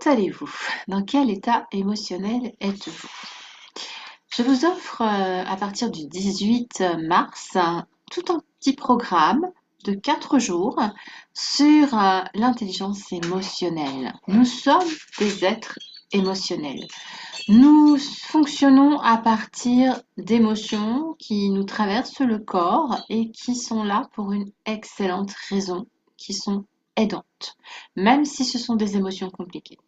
allez-vous? Dans quel état émotionnel êtes-vous? Je vous offre à partir du 18 mars tout un petit programme de 4 jours sur l'intelligence émotionnelle. Nous sommes des êtres émotionnels. Nous fonctionnons à partir d'émotions qui nous traversent le corps et qui sont là pour une excellente raison, qui sont aidantes, même si ce sont des émotions compliquées.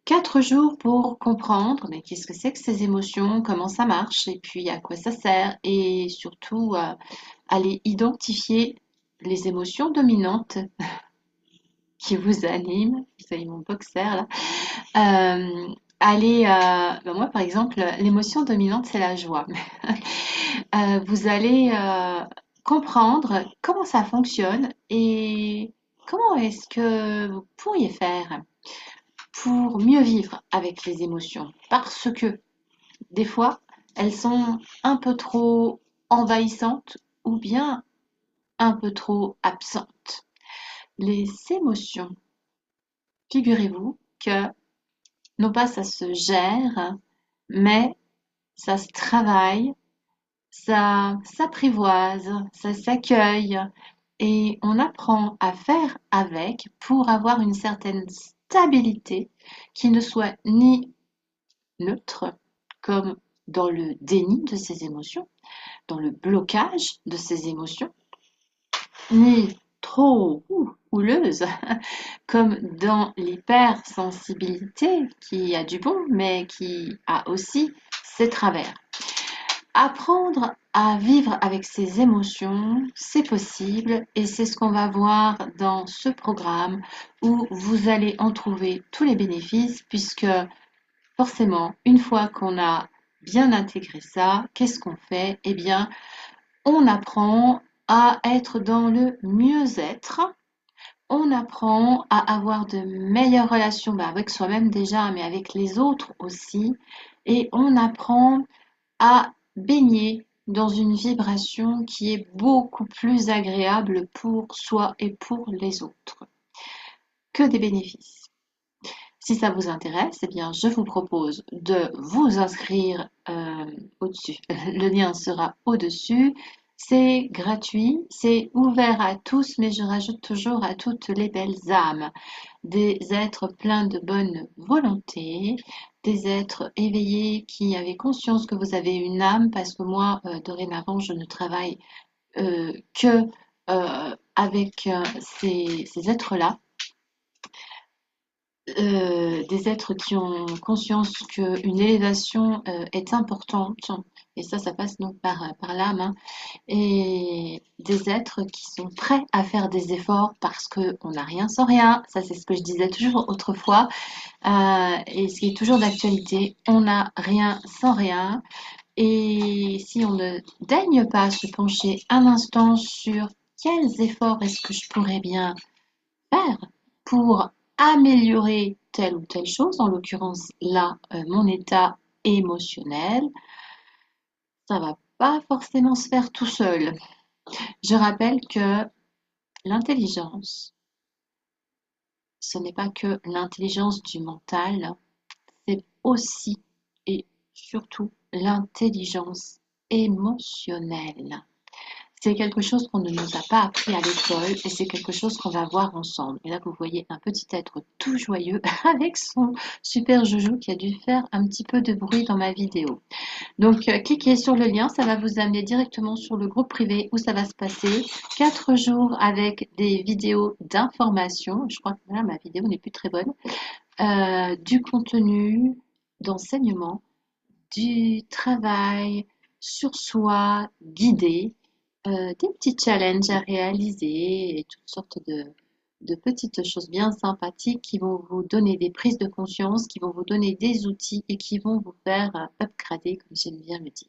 4 jours pour comprendre mais qu'est-ce que c'est que ces émotions, comment ça marche et puis à quoi ça sert et surtout aller identifier les émotions dominantes qui vous animent. Vous avez mon boxer là. Moi par exemple, l'émotion dominante c'est la joie. Vous allez comprendre comment ça fonctionne et comment est-ce que vous pourriez faire pour mieux vivre avec les émotions. Parce que des fois, elles sont un peu trop envahissantes ou bien un peu trop absentes. Les émotions, figurez-vous que non pas ça se gère, mais ça se travaille, ça s'apprivoise, ça s'accueille et on apprend à faire avec pour avoir une certaine stabilité qui ne soit ni neutre, comme dans le déni de ses émotions, dans le blocage de ses émotions, ni trop houleuse, comme dans l'hypersensibilité qui a du bon, mais qui a aussi ses travers. Apprendre à vivre avec ses émotions, c'est possible et c'est ce qu'on va voir dans ce programme où vous allez en trouver tous les bénéfices puisque forcément, une fois qu'on a bien intégré ça, qu'est-ce qu'on fait? Eh bien, on apprend à être dans le mieux-être. On apprend à avoir de meilleures relations avec soi-même déjà, mais avec les autres aussi. Et on apprend à baigner dans une vibration qui est beaucoup plus agréable pour soi et pour les autres. Que des bénéfices. Si ça vous intéresse, eh bien, je vous propose de vous inscrire au-dessus. Le lien sera au-dessus. C'est gratuit, c'est ouvert à tous, mais je rajoute toujours à toutes les belles âmes. Des êtres pleins de bonne volonté, des êtres éveillés qui avaient conscience que vous avez une âme, parce que moi, dorénavant, je ne travaille que avec ces êtres-là. Des êtres qui ont conscience qu'une élévation est importante, et ça passe donc par l'âme, hein, et des êtres qui sont prêts à faire des efforts parce qu'on n'a rien sans rien, ça c'est ce que je disais toujours autrefois, et ce qui est toujours d'actualité, on n'a rien sans rien, et si on ne daigne pas se pencher un instant sur quels efforts est-ce que je pourrais bien faire pour améliorer telle ou telle chose, en l'occurrence là, mon état émotionnel, ça va pas forcément se faire tout seul. Je rappelle que l'intelligence, ce n'est pas que l'intelligence du mental, c'est aussi et surtout l'intelligence émotionnelle. C'est quelque chose qu'on ne nous a pas appris à l'école et c'est quelque chose qu'on va voir ensemble. Et là, vous voyez un petit être tout joyeux avec son super joujou qui a dû faire un petit peu de bruit dans ma vidéo. Donc, cliquez sur le lien, ça va vous amener directement sur le groupe privé où ça va se passer. 4 jours avec des vidéos d'information. Je crois que là, ma vidéo n'est plus très bonne. Du contenu, d'enseignement, du travail sur soi, guidé. Des petits challenges à réaliser et toutes sortes de petites choses bien sympathiques qui vont vous donner des prises de conscience, qui vont vous donner des outils et qui vont vous faire upgrader, comme j'aime bien le dire.